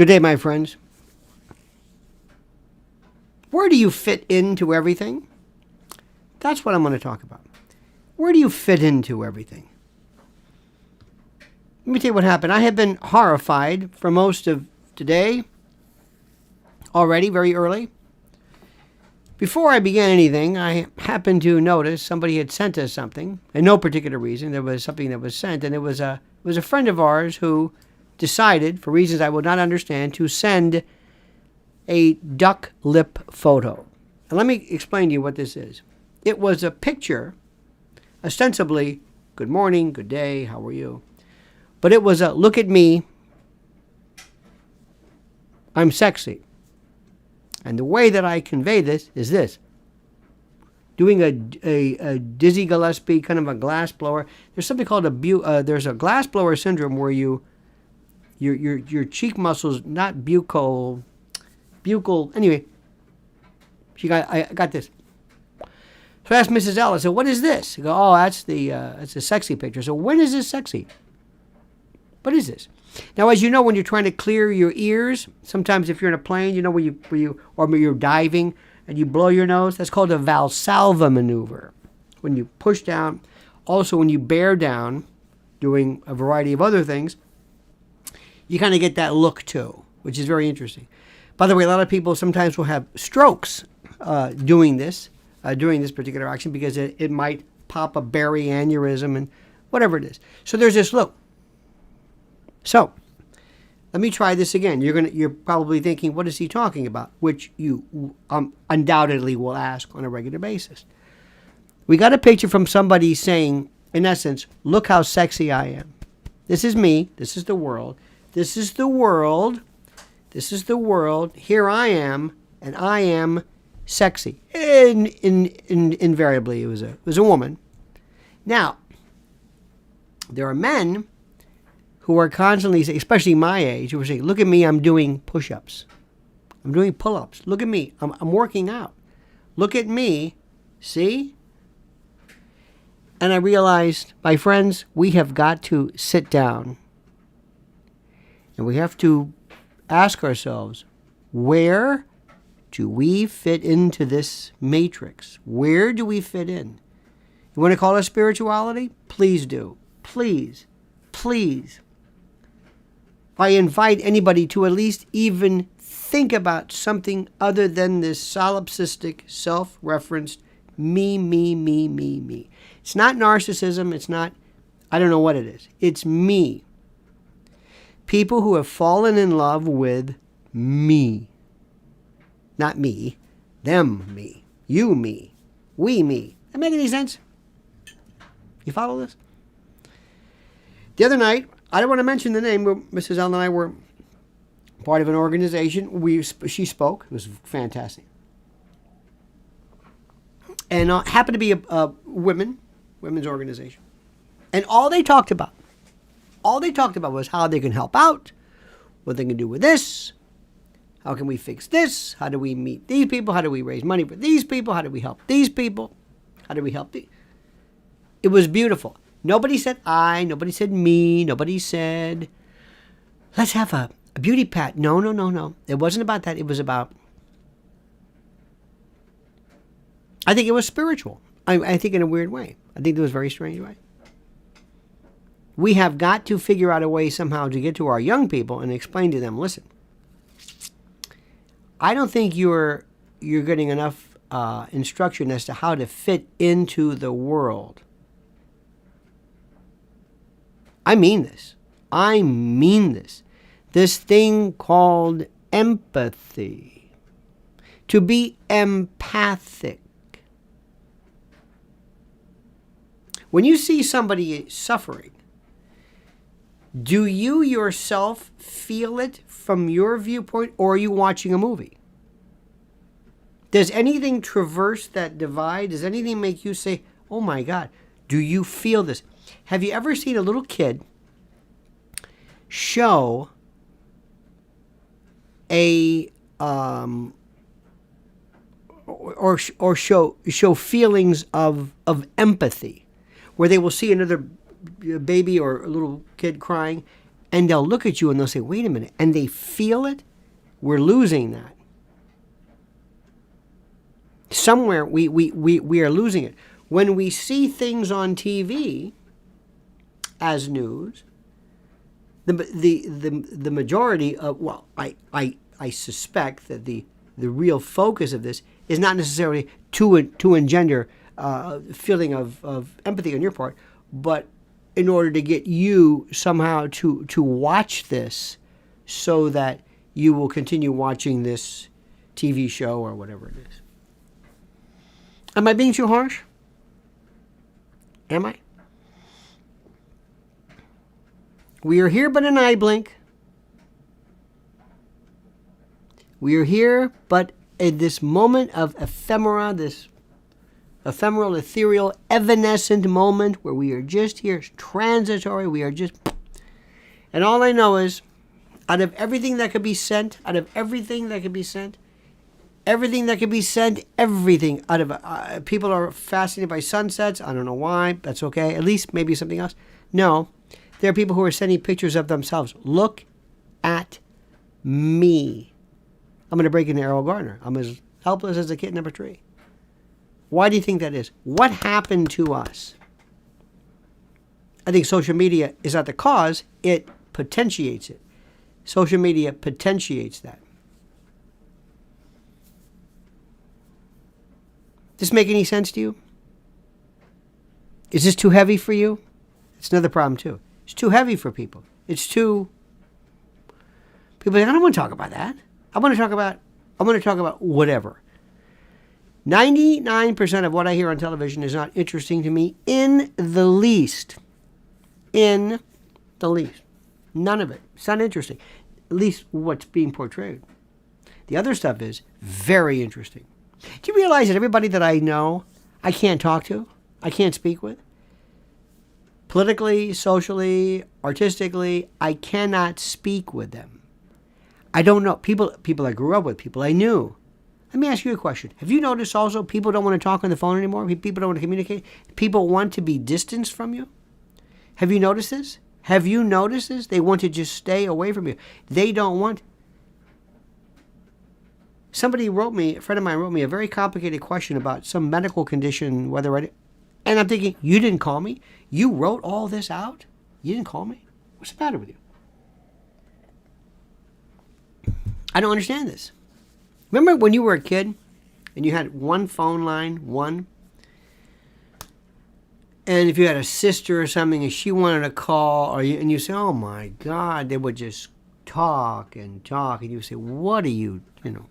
Good day, my friends. Where do you fit into everything? That's what I'm going to talk about. Where do you fit into everything? Let me tell you what happened. I have been horrified for most of today, already, very early. Before I began anything, I happened to notice somebody had sent us something. In no particular reason, there was something that was sent, and it was a friend of ours who decided, for reasons I would not understand, to send a duck lip photo. And let me explain to you what this is. It was a picture, ostensibly, good morning, good day, how are you? But it was a, look at me, I'm sexy. And the way that I convey this is this. Doing a Dizzy Gillespie, kind of a glass blower. There's something called there's a glass blower syndrome where your cheek muscles, not buccal, anyway, I got this. So I asked Mrs. L, I said, what is this? I go, oh, that's a sexy picture. So when is this sexy? What is this? Now, as you know, when you're trying to clear your ears, sometimes if you're in a plane, you know, or you're diving and you blow your nose, that's called a Valsalva maneuver. When you push down, also when you bear down, doing a variety of other things, you kind of get that look too, which is very interesting. By the way, a lot of people sometimes will have strokes doing this, during this particular action, because it might pop a berry aneurysm and whatever it is. So there's this look. So let me try this again. You're probably thinking, what is he talking about? Which you undoubtedly will ask on a regular basis. We got a picture from somebody saying, in essence, look how sexy I am. This is me. This is the world. This is the world. This is the world. Here I am, and I am sexy. Invariably, it was a woman. Now, there are men who are constantly, especially my age, who are saying, look at me, I'm doing push-ups. I'm doing pull-ups. Look at me, I'm working out. Look at me, see? And I realized, my friends, we have got to sit down and we have to ask ourselves, where do we fit into this matrix? Where do we fit in? You want to call it spirituality? Please do. Please. Please. I invite anybody to at least even think about something other than this solipsistic, self-referenced me. It's not narcissism. It's not, I don't know what it is. It's me. People who have fallen in love with me. Not me. Them, me. You, me. We, me. That make any sense? You follow this? The other night, I don't want to mention the name, but Mrs. L and I were part of an organization. She spoke. It was fantastic. And happened to be a women's organization. And all they talked about was how they can help out, what they can do with this, how can we fix this, how do we meet these people, how do we raise money for these people, how do we help these people, how do we help these. It was beautiful. Nobody said I, nobody said me, nobody said, let's have a beauty pat. No. It wasn't about that. It was about, I think it was spiritual. I think in a weird way. I think it was a very strange way. We have got to figure out a way somehow to get to our young people and explain to them, listen, I don't think you're getting enough instruction as to how to fit into the world. I mean this. This thing called empathy. To be empathic. When you see somebody suffering, do you yourself feel it from your viewpoint, or are you watching a movie? Does anything traverse that divide? Does anything make you say, oh my God, do you feel this? Have you ever seen a little kid show show feelings of empathy, where they will see another baby or a little kid crying, And they'll look at you and they'll say, wait a minute. And they feel it. We're losing that. Somewhere we are losing it. When we see things on TV as news, the majority of, well, I suspect that the real focus of this is not necessarily to engender a feeling of empathy on your part, but in order to get you somehow to watch this so that you will continue watching this TV show or whatever it is. Am I being too harsh? Am I? We are here but an eye blink. We are here but in this moment of ephemera, this ephemeral, ethereal, evanescent moment where we are just here, transitory, we are just... And all I know is, out of everything that could be sent, everything out of... people are fascinated by sunsets. I don't know why. That's okay. At least maybe something else. No. There are people who are sending pictures of themselves. Look at me. I'm going to break into Errol Garner. I'm as helpless as a kitten up a tree. Why do you think that is? What happened to us? I think social media is not the cause. It potentiates it. Social media potentiates that. Does this make any sense to you? Is this too heavy for you? It's another problem too. It's too heavy for people. It's too... People say, I don't want to talk about that. I want to talk about whatever. 99% of what I hear on television is not interesting to me in the least. In the least. None of it. It's not interesting. At least what's being portrayed. The other stuff is very interesting. Do you realize that everybody that I know, I can't talk to? I can't speak with? Politically, socially, artistically, I cannot speak with them. I don't know. People I grew up with, people I knew. Let me ask you a question. Have you noticed also people don't want to talk on the phone anymore? People don't want to communicate? People want to be distanced from you? Have you noticed this? They want to just stay away from you. They don't want... a friend of mine wrote me a very complicated question about some medical condition, and I'm thinking, you didn't call me? You wrote all this out? You didn't call me? What's the matter with you? I don't understand this. Remember when you were a kid and you had one phone line, and if you had a sister or something and she wanted to call, and you say, oh my God, they would just talk, and you say, what are you, And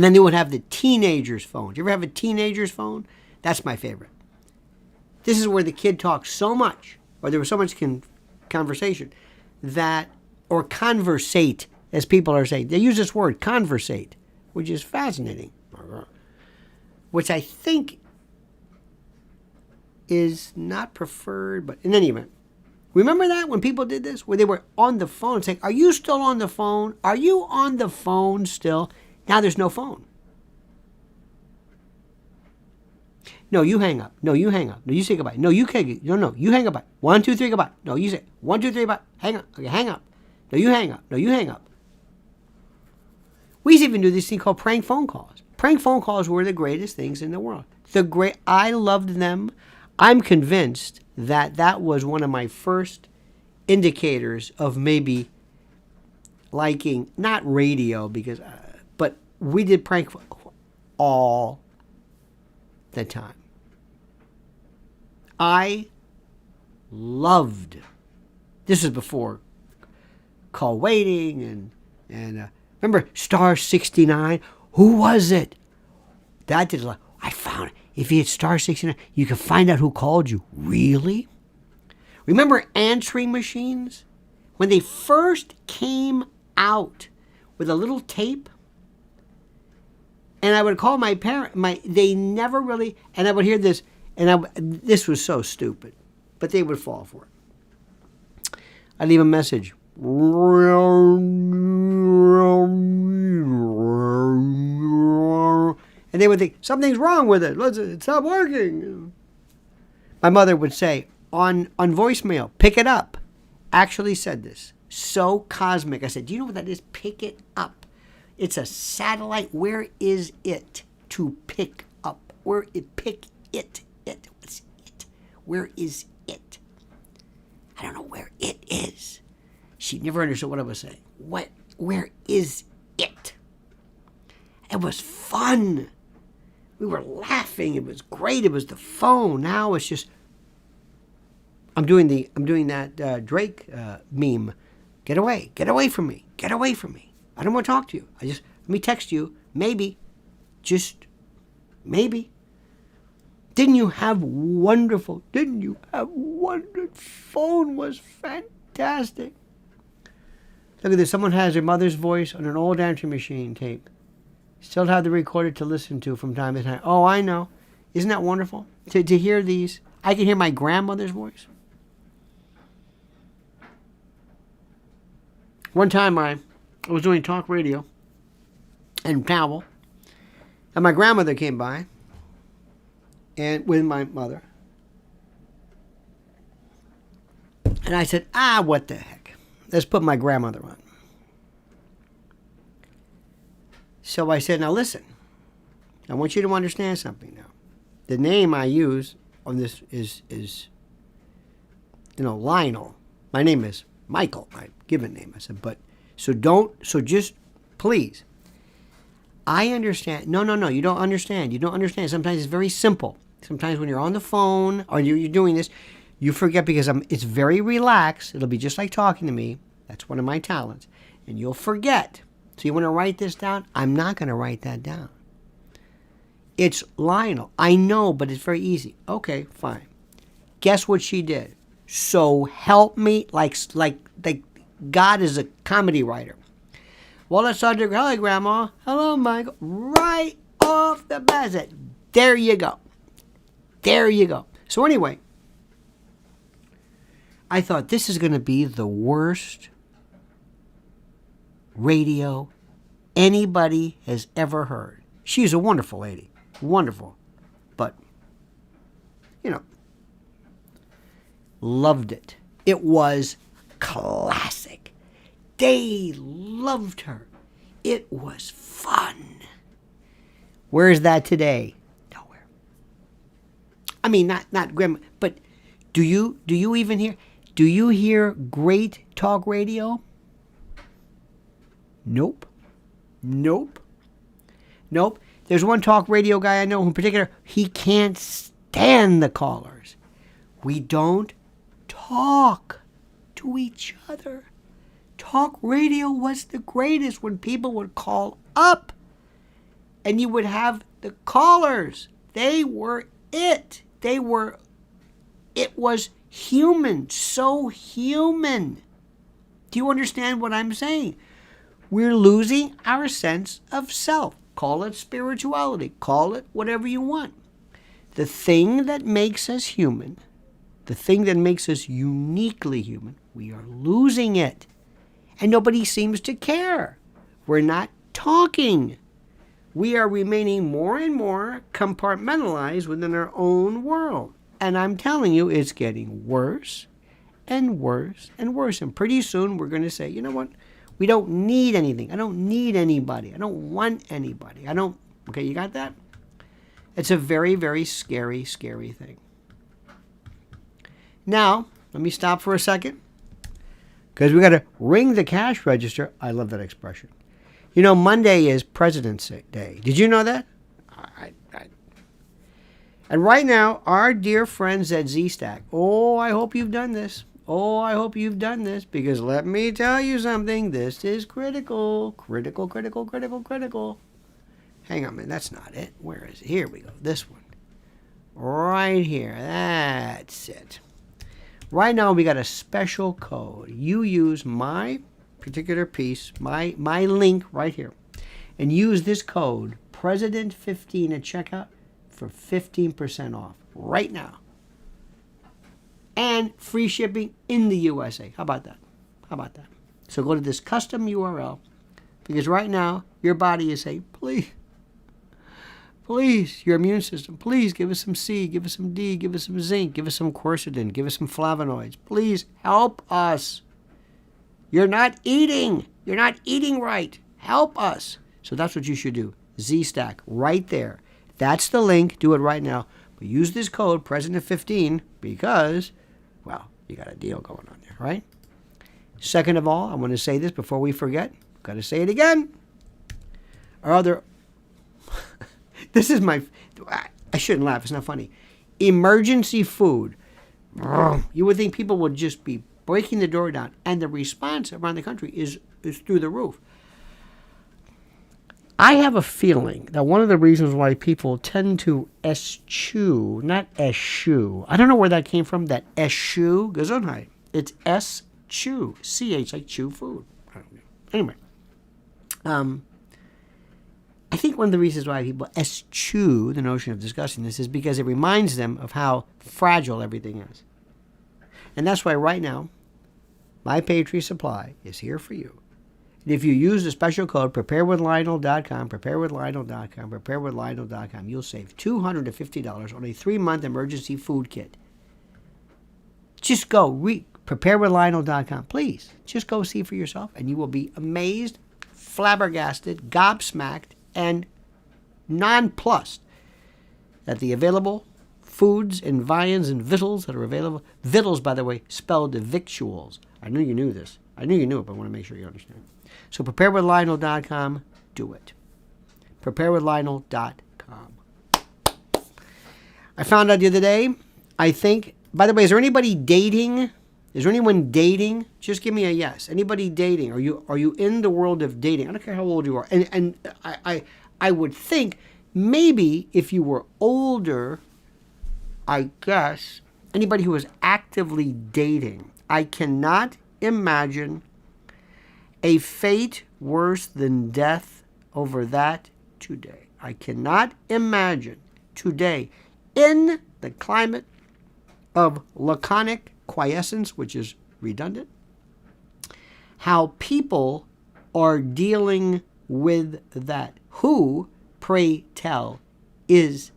then they would have the teenager's phone. Do you ever have a teenager's phone? That's my favorite. This is where the kid talks so much, or there was so much conversation, or conversate, as people are saying. They use this word, conversate, which is fascinating. Which I think is not preferred, but in any event. Remember that when people did this? Where they were on the phone saying, are you still on the phone? Are you on the phone still? Now there's no phone. No, you hang up. No, you hang up. No, you say goodbye. No, you can't. No, you hang up. 1, 2, 3, goodbye. No, you say 1, 2, 3, goodbye. Hang up. Okay, hang up. No, you hang up. No, you hang up. We used to even do this thing called prank phone calls. Prank phone calls were the greatest things in the world. I loved them. I'm convinced that was one of my first indicators of maybe liking, not radio, but we did prank all the time. I loved, this was before call waiting and remember star 69? Who was it? That did a lot. I found it. If you hit star 69, you can find out who called you. Really? Remember answering machines? When they first came out with a little tape, and I would call my parent, they never really, and I would hear this, and this was so stupid, but they would fall for it. I'd leave a message. And they would think, something's wrong with it. It's not working. My mother would say, on voicemail, pick it up. actually said this. So cosmic. I said, do you know what that is? Pick it up. It's a satellite. Where is it to pick up? Where it pick it? What's it? Where is it? I don't know where it is. She never understood what I was saying. Where is it? It was fun. We were laughing. It was great. It was the phone. Now it's just. I'm doing that Drake meme. Get away from me. Get away from me. I don't want to talk to you. Let me text you. Maybe, just maybe. Didn't you have wonderful? Phone was fantastic. Look at this. Someone has their mother's voice on an old answering machine tape. Still have the recorded to listen to from time to time. Oh, I know. Isn't that wonderful? To hear these. I can hear my grandmother's voice. One time I was doing talk radio in Powell, and my grandmother came by, and with my mother. And I said, what the heck? Let's put my grandmother on. So I said, now listen, I want you to understand something now. The name I use on this is Lionel. My name is Michael, my given name. I said, so just please. I understand. No, you don't understand. You don't understand. Sometimes it's very simple. Sometimes when you're on the phone or you're doing this, you forget because it's very relaxed. It'll be just like talking to me. That's one of my talents. And you'll forget. So you want to write this down? I'm not going to write that down. It's Lionel. I know, but it's very easy. Okay, fine. Guess what she did? So help me, like God is a comedy writer. Well, let's start to hello, Grandma. Hello, Michael. Right off the bat. There you go. There you go. So anyway, I thought this is going to be the worst radio anybody has ever heard. She's a wonderful lady. Wonderful. But, loved it. It was classic. They loved her. It was fun. Where is that today? Nowhere. I mean, not grandma, but do you even hear? Do you hear great talk radio? Nope. There's one talk radio guy I know in particular, he can't stand the callers. We don't talk to each other. Talk radio was the greatest when people would call up and you would have the callers. They were it. It was human, so human. Do you understand what I'm saying? We're losing our sense of self. Call it spirituality. Call it whatever you want. The thing that makes us human, the thing that makes us uniquely human, we are losing it. And nobody seems to care. We're not talking. We are remaining more and more compartmentalized within our own world. And I'm telling you, it's getting worse and worse and worse. And pretty soon we're going to say, you know what? We don't need anything. I don't need anybody. I don't want anybody. Okay, you got that? It's a very, very scary, scary thing. Now, let me stop for a second because we got to ring the cash register. I love that expression. Monday is President's Day. Did you know that? And right now, our dear friends at Z-Stack, I hope you've done this. I hope you've done this because let me tell you something. This is critical. Critical. Hang on a minute. That's not it. Where is it? Here we go. This one. Right here. That's it. Right now, we got a special code. You use my particular piece, my link right here, and use this code, President15 at checkout for 15% off right now. And free shipping in the USA. How about that? So go to this custom URL because right now your body is saying, Please, your immune system, please give us some C, give us some D, give us some zinc, give us some quercetin, give us some flavonoids. Please help us. You're not eating. You're not eating right. Help us. So that's what you should do. Z-Stack, right there. That's the link. Do it right now. But use this code, President15, because, well, you got a deal going on there, right? Second of all, I want to say this before we forget. Got to say it again. Our other... This is my... I shouldn't laugh. It's not funny. Emergency food. You would think people would just be breaking the door down. And the response around the country is through the roof. I have a feeling that one of the reasons why people tend to eschew, not eschew. I don't know where that came from, that eschew. Gesundheit. It's eschew. C-H, like chew food. I don't know. Anyway. I think one of the reasons why people eschew the notion of discussing this is because it reminds them of how fragile everything is. And that's why right now, My Patriot Supply is here for you. And if you use the special code, preparewithlionel.com, preparewithlionel.com, preparewithlionel.com, you'll save $250 on a 3-month emergency food kit. Just go, preparewithlionel.com. Please, just go see for yourself, and you will be amazed, flabbergasted, gobsmacked, and nonplussed at the available foods and viands and victuals that are available. Victuals, by the way, spelled victuals. I knew you knew this. I knew you knew it, but I want to make sure you understand. So preparewithlionel.com, do it. Preparewithlionel.com. I found out the other day, I think, by the way, is there anybody dating? Is there anyone dating? Just give me a yes. Anybody dating? Are you in the world of dating? I don't care how old you are. And I would think maybe if you were older, I guess, anybody who is actively dating, I cannot imagine a fate worse than death over that today. I cannot imagine today in the climate of laconic quiescence, which is redundant, how people are dealing with that. Who, pray tell, is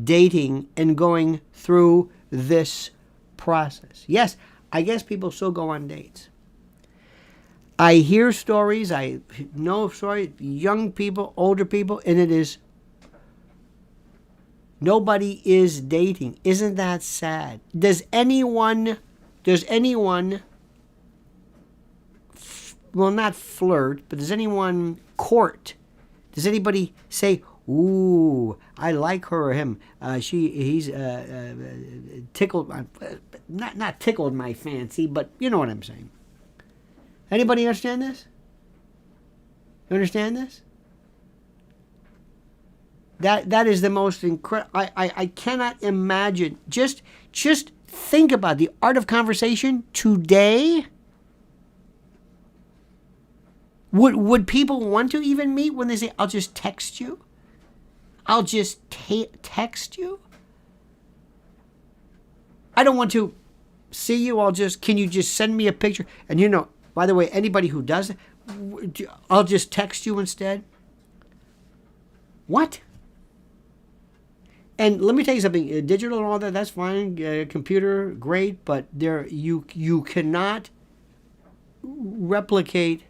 dating and going through this process? Yes, I guess people still go on dates. I hear stories, I know stories, young people, older people, and it is nobody is dating. Isn't that sad? Does anyone, well, not flirt, but does anyone court? Does anybody say, ooh, I like her or him? He's tickled, not tickled my fancy, but you know what I'm saying. Anybody understand this? You understand this? That is the most incredible. I cannot imagine. Just think about the art of conversation today. Would people want to even meet when they say, I'll just text you? I'll just text you? I don't want to see you. Can you just send me a picture? And you know, by the way, anybody who does it, I'll just text you instead. What? And let me tell you something. Digital and all that, that's fine. Computer, great. But you cannot replicate.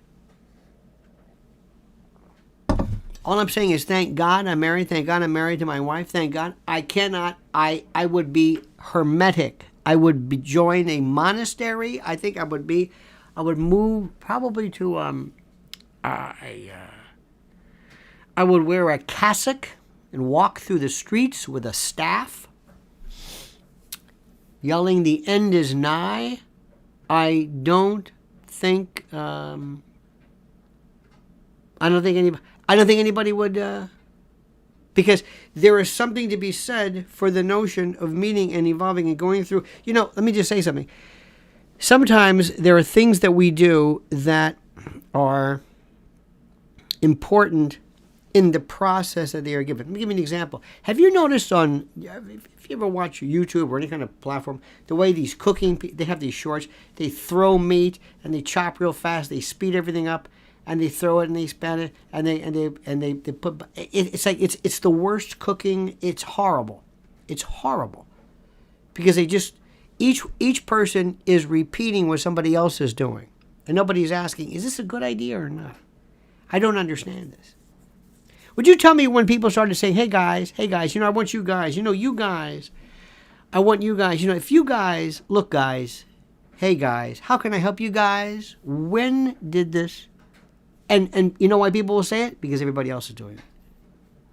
All I'm saying is thank God I'm married. Thank God I'm married to my wife. Thank God. I cannot. I would be hermetic. I would join a monastery. I think I would move probably to I would wear a cassock and walk through the streets with a staff, yelling, "The end is nigh." I don't think anybody would, because there is something to be said for the notion of meeting and evolving and going through. You know, let me just say something. Sometimes there are things that we do that are important in the process that they are given. Let me give you an example. Have you noticed if you ever watch YouTube or any kind of platform, the way these cooking, they have these shorts, they throw meat and they chop real fast, they speed everything up, and they throw it and they span it and they put it's like it's the worst cooking. It's horrible. It's horrible because they just each person is repeating what somebody else is doing, and nobody's asking, is this a good idea or not? I don't understand this. Would you tell me when people started saying, hey guys, I want you guys, you guys, I want you guys, if you guys, look guys, hey guys, how can I help you guys? When did this? And you know why people will say it? Because everybody else is doing it.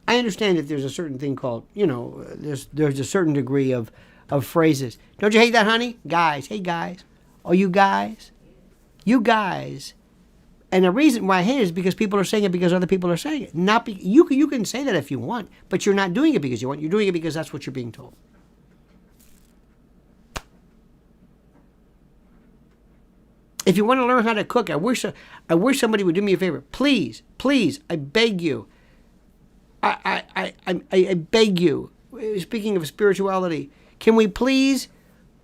I understand that there's a certain thing called, there's a certain degree of phrases. Don't you hate that, honey? Guys, hey guys. Oh, you guys. You guys. And the reason why I hate it is because people are saying it because other people are saying it. Not you can say that if you want, but you're not doing it because you want. You're doing it because that's what you're being told. If you want to learn how to cook, I wish somebody would do me a favor. Please, I beg you. I beg you. Speaking of spirituality, can we please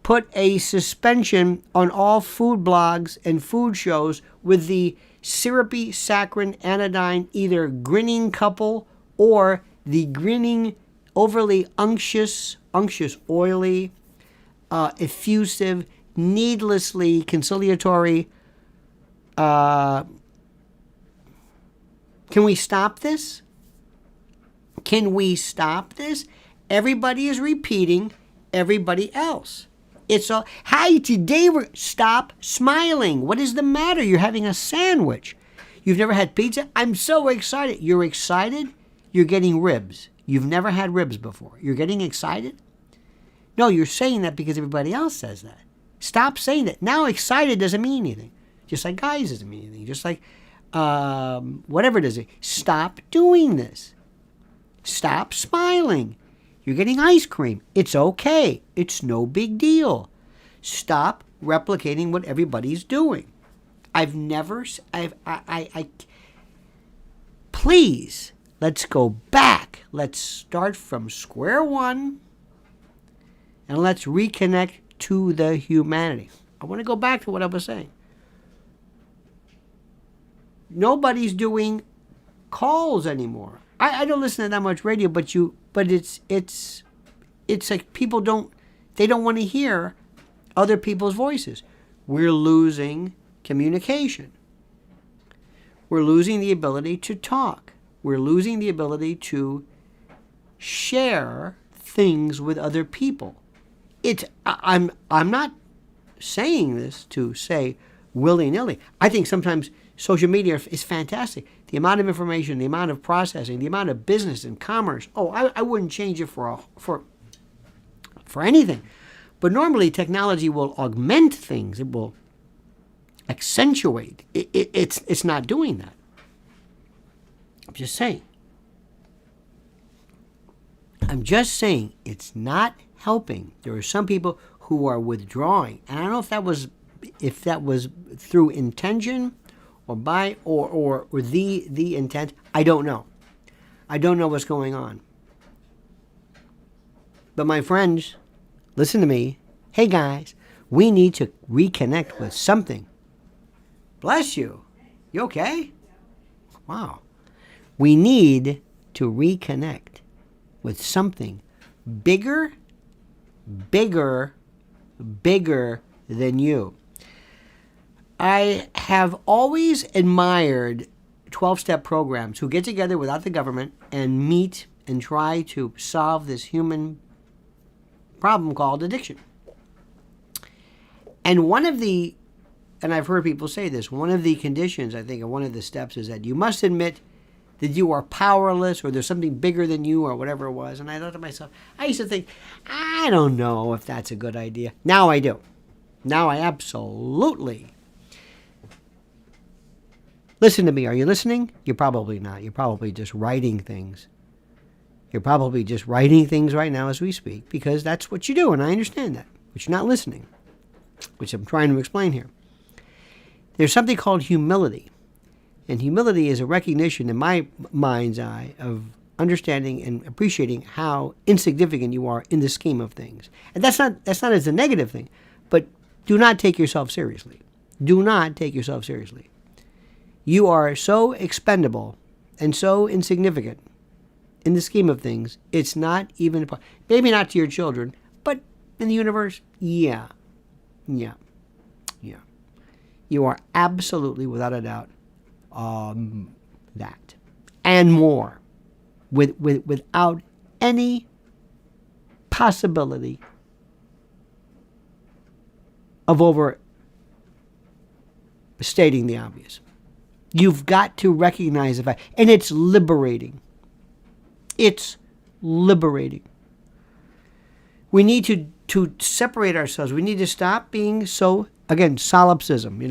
put a suspension on all food blogs and food shows with the syrupy, saccharine, anodyne, either grinning couple or the grinning, overly unctuous, oily, effusive, needlessly conciliatory. Can we stop this? Can we stop this? Everybody is repeating everybody else. It's all, hi, today stop smiling. What is the matter? You're having a sandwich. You've never had pizza? I'm so excited. You're excited? You're getting ribs. You've never had ribs before. You're getting excited? No, you're saying that because everybody else says that. Stop saying that. Now excited doesn't mean anything. Just like guys doesn't mean anything. Just like whatever it is. Stop doing this. Stop smiling. You're getting ice cream. It's okay. It's no big deal. Stop replicating what everybody's doing. Please, let's go back. Let's start from square one and let's reconnect to the humanity. I want to go back to what I was saying. Nobody's doing calls anymore. I don't listen to that much radio, but it's like people don't want to hear other people's voices. We're losing communication. We're losing the ability to talk. We're losing the ability to share things with other people. I'm not saying this to say willy-nilly. I think sometimes social media is fantastic. The amount of information, the amount of processing, the amount of business and commerce. Oh, I wouldn't change it for anything. But normally technology will augment things. It will accentuate. It's not doing that. I'm just saying. It's not helping. There are some people who are withdrawing. And I don't know if that was through intention or by or the intent. I don't know. I don't know what's going on. But my friends, listen to me. Hey guys, we need to reconnect with something. Bless you. You okay? Wow. We need to reconnect with something bigger than you. I have always admired 12-step programs who get together without the government and meet and try to solve this human problem called addiction. And and I've heard people say this, one of the conditions, I think, and one of the steps is that you must admit that you are powerless or there's something bigger than you or whatever it was. And I thought to myself, I used to think, I don't know if that's a good idea. Now I do. Now I absolutely. Listen to me. Are you listening? You're probably not. You're probably just writing things. You're probably just writing things right now as we speak because that's what you do, and I understand that. But you're not listening, which I'm trying to explain here. There's something called humility. And humility is a recognition in my mind's eye of understanding and appreciating how insignificant you are in the scheme of things. And that's not as a negative thing, but do not take yourself seriously. Do not take yourself seriously. You are so expendable and so insignificant in the scheme of things. It's not even, maybe not to your children, but in the universe, yeah. You are absolutely, without a doubt, that and more, without any possibility of overstating the obvious. You've got to recognize the fact, and it's liberating. It's liberating. We need to separate ourselves. We need to stop being so, again, solipsism,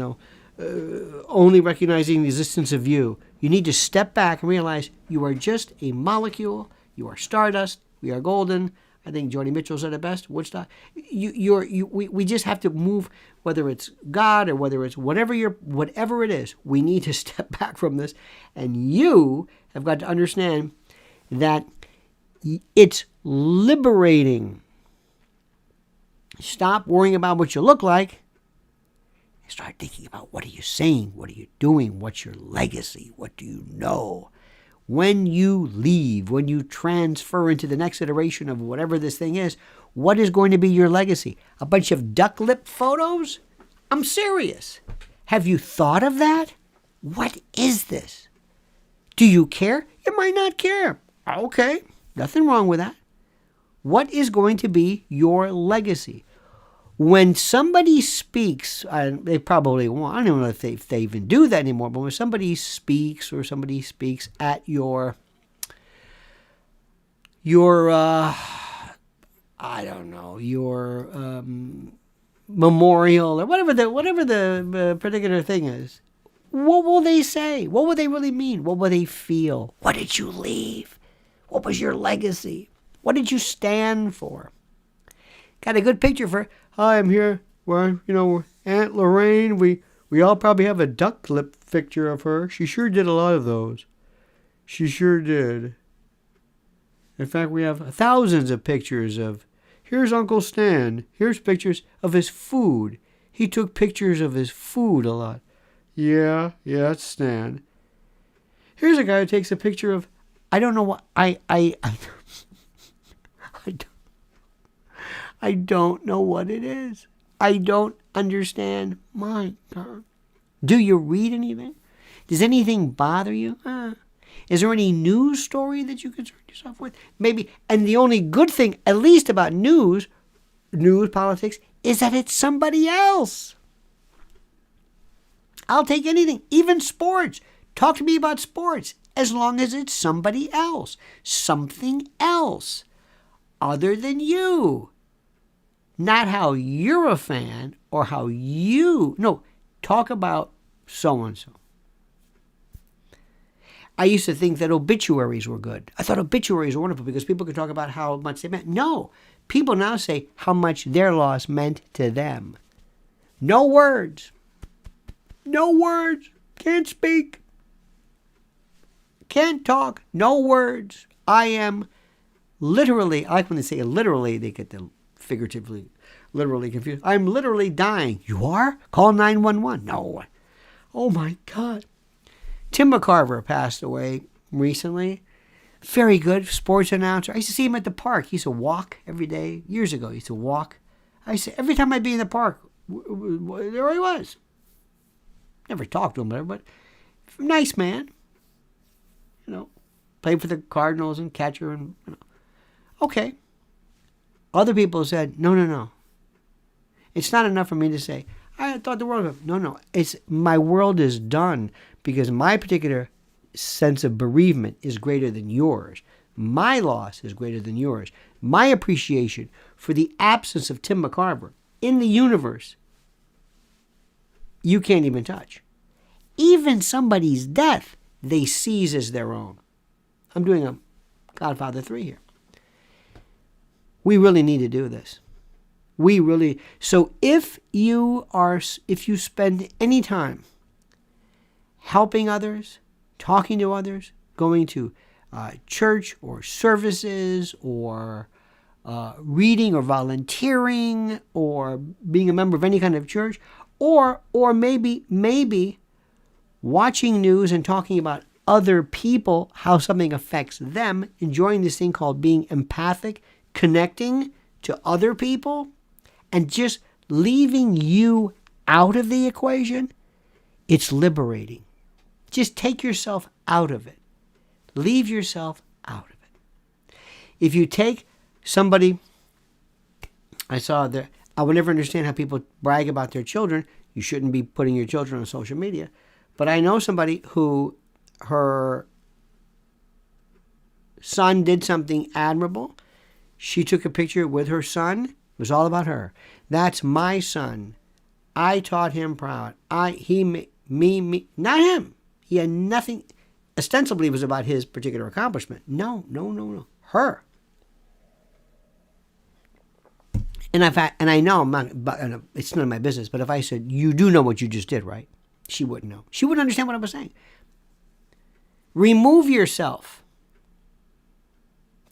only recognizing the existence of you. You need to step back and realize you are just a molecule. You are stardust. We are golden. I think Joni Mitchell said it best. Woodstock. We just have to move, whether it's God or whether it's whatever it is. We need to step back from this, and you have got to understand that it's liberating. Stop worrying about what you look like. Start thinking about, what are you saying? What are you doing? What's your legacy? What do you know? When you leave, when you transfer into the next iteration of whatever this thing is, what is going to be your legacy? A bunch of duck lip photos? I'm serious. Have you thought of that? What is this? Do you care? You might not care. Okay, nothing wrong with that. What is going to be your legacy? When somebody speaks, they probably won't. I don't know if they even do that anymore, but when somebody speaks at your memorial or whatever the particular thing is, what will they say? What will they really mean? What will they feel? What did you leave? What was your legacy? What did you stand for? Got a good picture for, hi, I'm here. Well, Aunt Lorraine, we all probably have a duck lip picture of her. She sure did a lot of those. She sure did. In fact, we have thousands of pictures of, here's Uncle Stan. Here's pictures of his food. He took pictures of his food a lot. Yeah, it's Stan. Here's a guy who takes a picture of, I don't know what, I don't know what it is. I don't understand. My God. Do you read anything? Does anything bother you? Is there any news story that you concern yourself with? Maybe. And the only good thing, at least about news, politics, is that it's somebody else. I'll take anything, even sports. Talk to me about sports, as long as it's somebody else. Something else other than you. Not how you're a fan or how talk about so-and-so. I used to think that obituaries were good. I thought obituaries were wonderful because people could talk about how much they meant. No, people now say how much their loss meant to them. No words. No words. Can't speak. Can't talk. No words. I am literally, I like when they say literally, they get the figuratively, literally confused. I'm literally dying. You are? Call 911. No. Oh my God. Tim McCarver passed away recently. Very good sports announcer. I used to see him at the park. He used to walk every day. Years ago, he used to walk. Every time I'd be in the park, there he was. Never talked to him, but nice man. Played for the Cardinals and catcher and Okay. Other people said, no. It's not enough for me to say, I thought the world of. No. It's my world is done because my particular sense of bereavement is greater than yours. My loss is greater than yours. My appreciation for the absence of Tim McCarver in the universe, you can't even touch. Even somebody's death, they seize as their own. I'm doing a Godfather 3 here. We really need to do this. So if you spend any time helping others, talking to others, going to church or services or reading or volunteering or being a member of any kind of church, or maybe watching news and talking about other people, how something affects them, enjoying this thing called being empathic, connecting to other people, and just leaving you out of the equation, it's liberating. Just take yourself out of it. Leave yourself out of it. If you take somebody, I would never understand how people brag about their children. You shouldn't be putting your children on social media. But I know somebody who her son did something admirable. She took a picture with her son. It was all about her. That's my son. I taught him proud. Me, not him. He had nothing. Ostensibly, it was about his particular accomplishment. No. Her. And I know it's none of my business, but if I said, you do know what you just did, right? She wouldn't know. She wouldn't understand what I was saying. Remove yourself.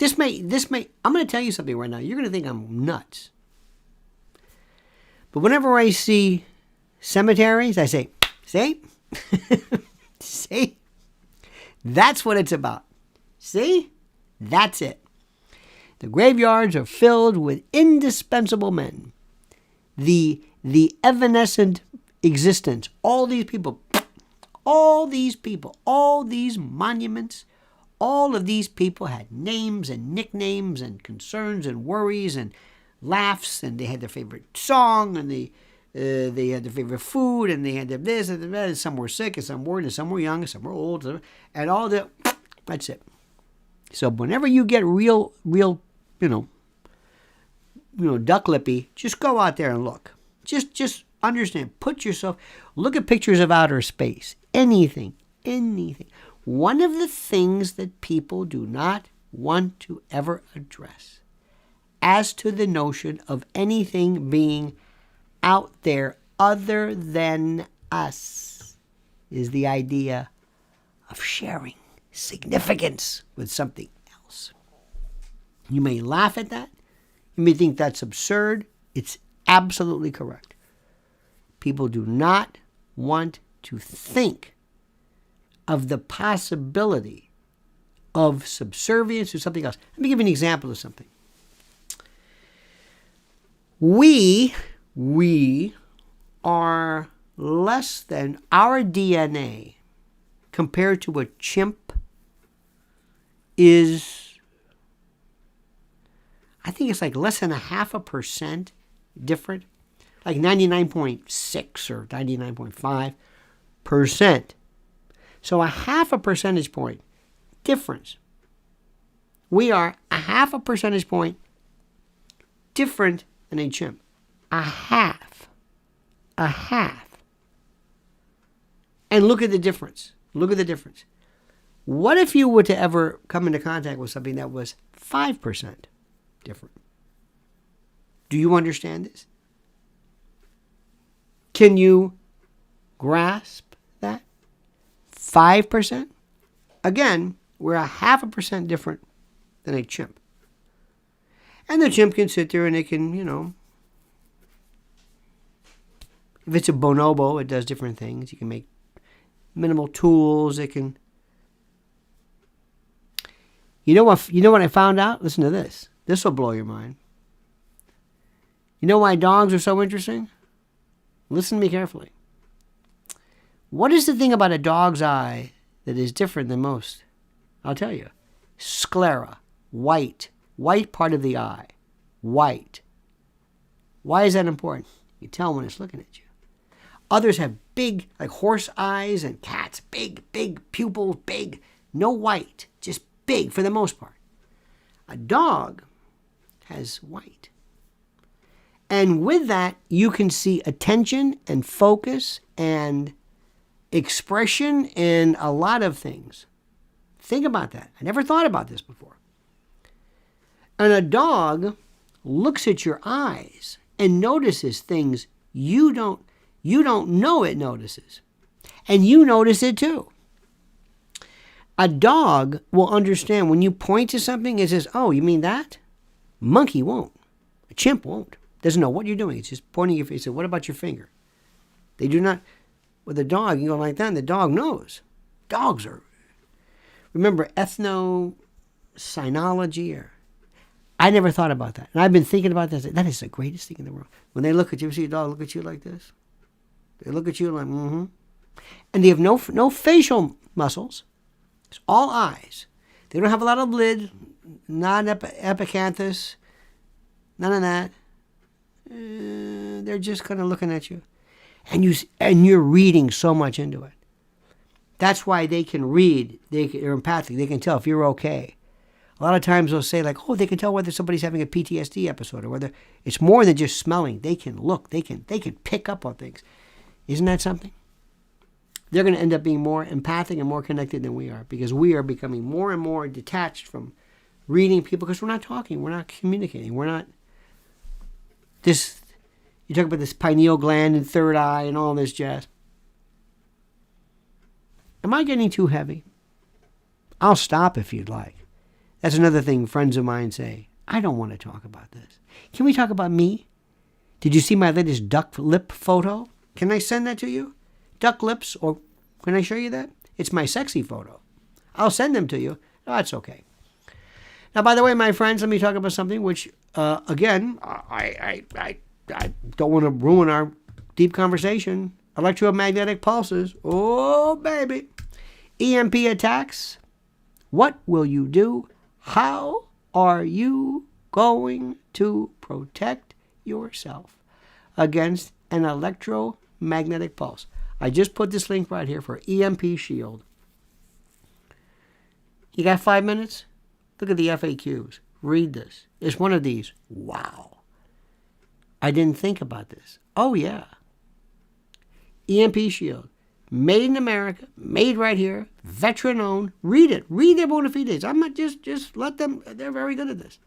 I'm going to tell you something right now. You're going to think I'm nuts. But whenever I see cemeteries, I say, see? See? That's what it's about. See? That's it. The graveyards are filled with indispensable men. The evanescent existence, all these monuments, all of these people had names and nicknames and concerns and worries and laughs, and they had their favorite song, and they had their favorite food, and they had their this and that. Some were sick, and some weren't, and some were young, and some were old, and all that. That's it. So whenever you get real, duck lippy, just go out there and look. Just understand. Look at pictures of outer space. Anything. One of the things that people do not want to ever address as to the notion of anything being out there other than us is the idea of sharing significance with something else. You may laugh at that. You may think that's absurd. It's absolutely correct. People do not want to think of the possibility of subservience to something else. Let me give you an example of something. We are less than our DNA compared to a chimp is, I think it's like less than 0.5% different, like 99.6 or 99.5%. So 0.5 percentage point difference. We are 0.5 percentage point different than a chimp. A half. And look at the difference. What if you were to ever come into contact with something that was 5% different? Do you understand this? Can you grasp that? 5%? Again, we're 0.5% different than a chimp. And the chimp can sit there and it can, if it's a bonobo, it does different things. You can make minimal tools. It can. You know what I found out? Listen to this. This will blow your mind. You know why dogs are so interesting? Listen to me carefully. What is the thing about a dog's eye that is different than most? I'll tell you. Sclera, white part of the eye, white. Why is that important? You tell when it's looking at you. Others have big, like horse eyes, and cats, big pupils, big, no white, just big for the most part. A dog has white. And with that, you can see attention and focus and expression and a lot of things. Think about that. I never thought about this before. And a dog looks at your eyes and notices things you don't know it notices. And you notice it too. A dog will understand when you point to something, it says, oh, you mean that? Monkey won't. A chimp won't. Doesn't know what you're doing. It's just pointing your face. So what about your finger? They do not. with a dog, you go like that, and the dog knows. Dogs are, remember ethnosynology? I never thought about that. And I've been thinking about that. That is the greatest thing in the world. When they look at you, see a dog look at you like this? They look at you like, mm-hmm. And they have no facial muscles. It's all eyes. They don't have a lot of lid, not epicanthus, none of that. They're just kind of looking at you. And you're reading so much into it. That's why they can read. They're empathic. They can tell if you're okay. A lot of times they'll say like, oh, they can tell whether somebody's having a PTSD episode or whether it's more than just smelling. They can look. They can pick up on things. Isn't that something? They're going to end up being more empathic and more connected than we are because we are becoming more and more detached from reading people because we're not talking. We're not communicating. We're not this. You talk about this pineal gland and third eye and all this jazz. Am I getting too heavy? I'll stop if you'd like. That's another thing friends of mine say. I don't want to talk about this. Can we talk about me? Did you see my latest duck lip photo? Can I send that to you? Duck lips, or can I show you that? It's my sexy photo. I'll send them to you. Oh, that's okay. Now, by the way, my friends, let me talk about something which, again, I don't want to ruin our deep conversation. Electromagnetic pulses. Oh, baby. EMP attacks. What will you do? How are you going to protect yourself against an electromagnetic pulse? I just put this link right here for EMP Shield. You got 5 minutes? Look at the FAQs. Read this. It's one of these. Wow. I didn't think about this. Oh, yeah. EMP Shield. Made in America. Made right here. Veteran owned. Read it. Read their bona fides. I'm not just let them. They're very good at this.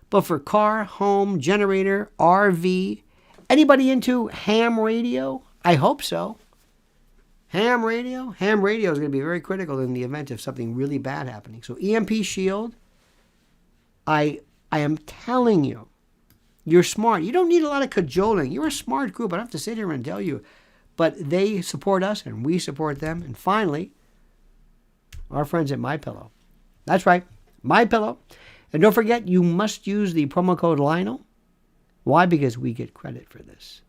But for car, home, generator, RV, anybody into ham radio? I hope so. Ham radio? Ham radio is going to be very critical in the event of something really bad happening. So EMP Shield, I am telling you, you're smart. You don't need a lot of cajoling. You're a smart group. I don't have to sit here and tell you. But they support us and we support them. And finally, our friends at MyPillow. That's right, MyPillow. And don't forget, you must use the promo code Lionel. Why? Because we get credit for this.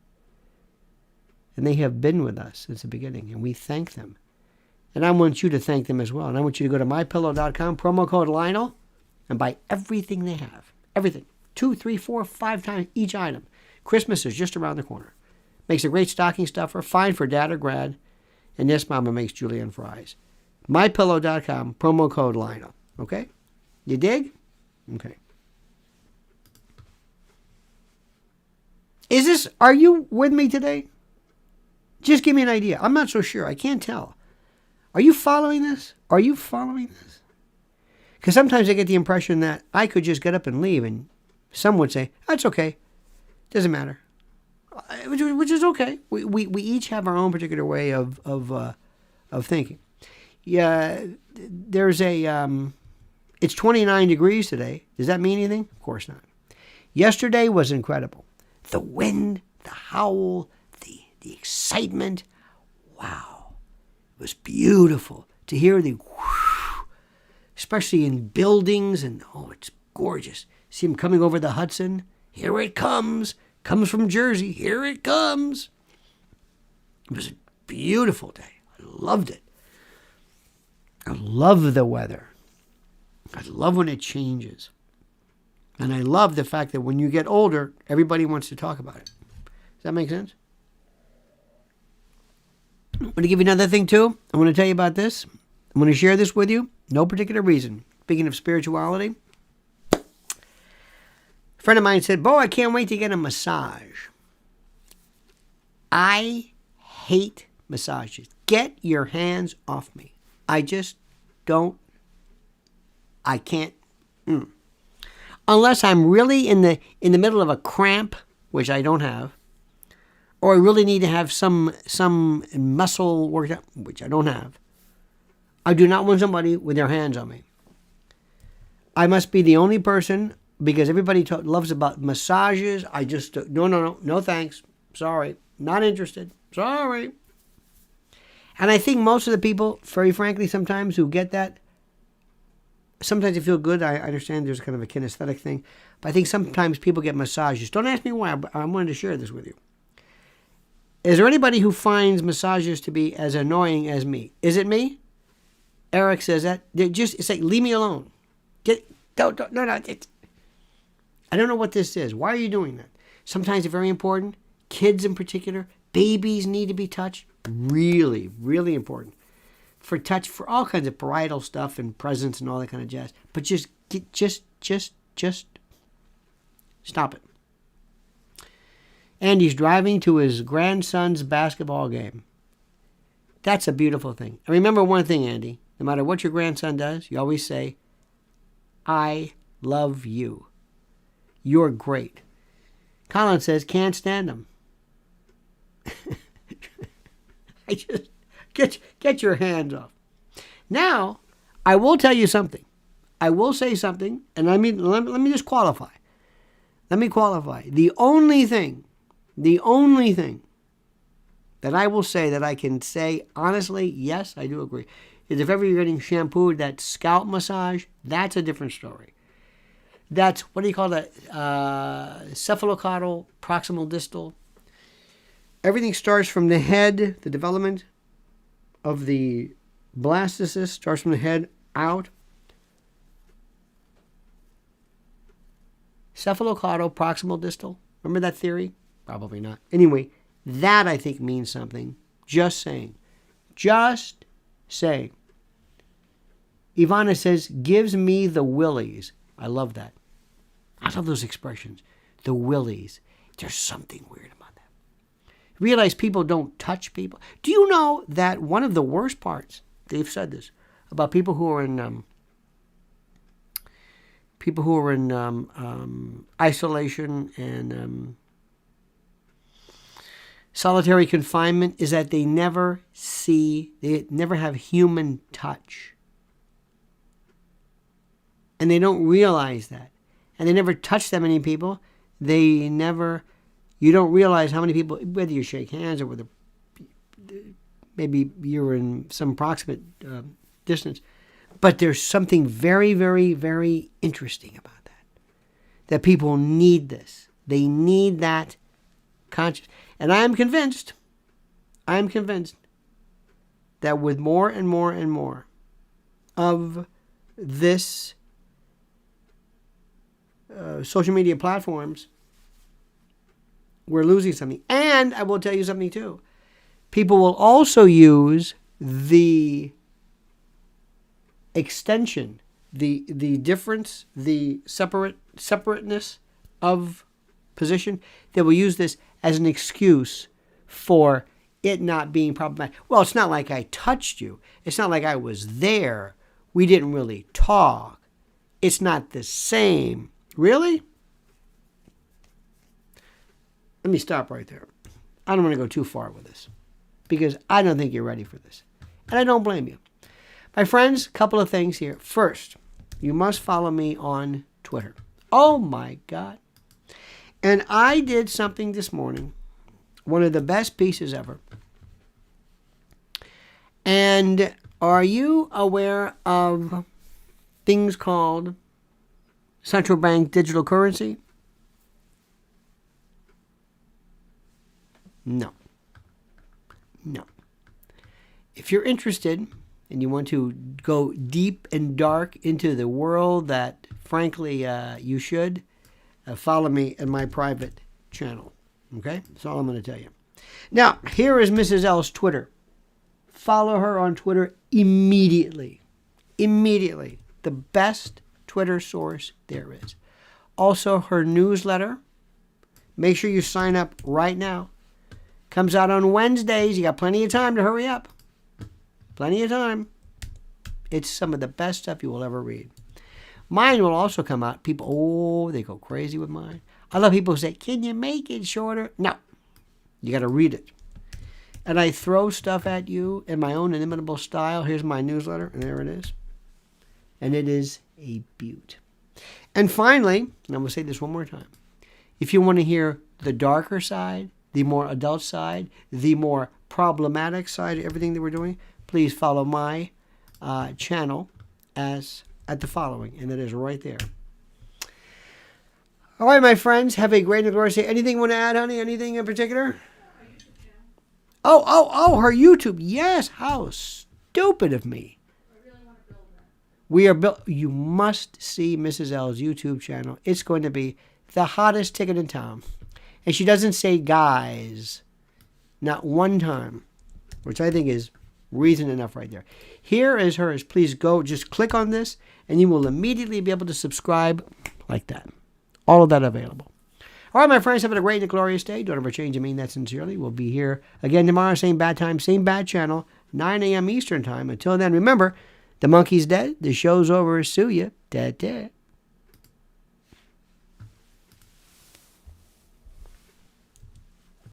And they have been with us since the beginning, and we thank them. And I want you to thank them as well. And I want you to go to mypillow.com, promo code Lionel, and buy everything they have. Everything. 2, 3, 4, 5 times each item. Christmas is just around the corner. Makes a great stocking stuffer, fine for dad or grad. And yes, Mama makes julienne fries. mypillow.com, promo code Lionel. Okay? You dig? Okay. Are you with me today? Just give me an idea. I'm not so sure. I can't tell. Are you following this? Are you following this? Because sometimes I get the impression that I could just get up and leave, and some would say, that's okay. Doesn't matter. Which is okay. We each have our own particular way of thinking. Yeah, there's it's 29 degrees today. Does that mean anything? Of course not. Yesterday was incredible. The wind, the howl, the excitement. Wow. It was beautiful to hear the whoosh, especially in buildings, and oh, it's gorgeous. See them coming over the Hudson. Here it comes. Comes from Jersey. Here it comes. It was a beautiful day. I loved it. I love the weather. I love when it changes. And I love the fact that when you get older, everybody wants to talk about it. Does that make sense? I'm going to give you another thing too. I want to tell you about this. I'm going to share this with you. No particular reason. Speaking of spirituality, a friend of mine said, Bo, I can't wait to get a massage. I hate massages. Get your hands off me. I just don't. I can't. Unless I'm really in the middle of a cramp, which I don't have, or I really need to have some muscle worked out, which I don't have. I do not want somebody with their hands on me. I must be the only person, because everybody loves about massages. I just, no thanks. Sorry. Not interested. Sorry. And I think most of the people, very frankly, sometimes who get that, sometimes they feel good. I understand there's kind of a kinesthetic thing. But I think sometimes people get massages. Don't ask me why, but I wanted to share this with you. Is there anybody who finds massages to be as annoying as me? Is it me? Eric says that. It's like, leave me alone. No. I don't know what this is. Why are you doing that? Sometimes it's very important. Kids in particular. Babies need to be touched. Really, really important. For all kinds of parietal stuff and presents and all that kind of jazz. But just stop it. Andy's driving to his grandson's basketball game. That's a beautiful thing. And remember one thing, Andy. No matter what your grandson does, you always say, I love you. You're great. Colin says, can't stand him. I just get your hands off. Now, I will tell you something. I will say something, and let me just qualify. Let me qualify. The only thing that I will say that I can say honestly, yes, I do agree, is if ever you're getting shampooed, that scalp massage, that's a different story. That's, what do you call that? Cephalocaudal, proximal distal. Everything starts from the head. The development of the blastocyst starts from the head out. Cephalocaudal, proximal distal. Remember that theory? Probably not. Anyway, that I think means something. Just saying. Just saying. Ivana says, gives me the willies. I love that. I love those expressions. The willies. There's something weird about that. Realize people don't touch people. Do you know that one of the worst parts, they've said this, about people who are in isolation and solitary confinement, is that they never have human touch. And they don't realize that. And they never touch that many people. You don't realize how many people, whether you shake hands or whether maybe you're in some proximate distance. But there's something very, very, very interesting about that. That people need this. They need that conscious. And I am convinced that with more and more and more of this social media platforms, we're losing something. And I will tell you something too. People will also use the extension, the difference, the separateness of position. They will use this as an excuse for it not being problematic. Well, it's not like I touched you. It's not like I was there. We didn't really talk. It's not the same. Really? Let me stop right there. I don't want to go too far with this because I don't think you're ready for this. And I don't blame you. My friends, a couple of things here. First, you must follow me on Twitter. Oh my God. And I did something this morning, one of the best pieces ever. And are you aware of things called central bank digital currency? No. If you're interested and you want to go deep and dark into the world that, frankly, you should, follow me in my private channel. Okay? That's all I'm going to tell you. Now, here is Mrs. L's Twitter. Follow her on Twitter immediately. Immediately. The best Twitter source there is. Also, her newsletter. Make sure you sign up right now. Comes out on Wednesdays. You got plenty of time to hurry up. Plenty of time. It's some of the best stuff you will ever read. Mine will also come out. People, they go crazy with mine. I love people who say, can you make it shorter? No. You got to read it. And I throw stuff at you in my own inimitable style. Here's my newsletter, and there it is. And it is a beaut. And finally, and I'm going to say this one more time, if you want to hear the darker side, the more adult side, the more problematic side of everything that we're doing, please follow my channel at the following, and it is right there. All right, my friends, have a great and glorious day. Anything you want to add, honey? Anything in particular? Oh, her YouTube. Yes, how stupid of me. I really want to build that. We are built. You must see Mrs. L's YouTube channel. It's going to be the hottest ticket in town. And she doesn't say guys, not one time, which I think is reason enough right there. Here is hers. Please go, just click on this, and you will immediately be able to subscribe like that. All of that available. All right, my friends, have a great and glorious day. Don't ever change. I mean that sincerely. We'll be here again tomorrow, same bad time, same bad channel, 9 a.m. Eastern time. Until then, remember, the monkey's dead. The show's over. Sue ya. Da-da.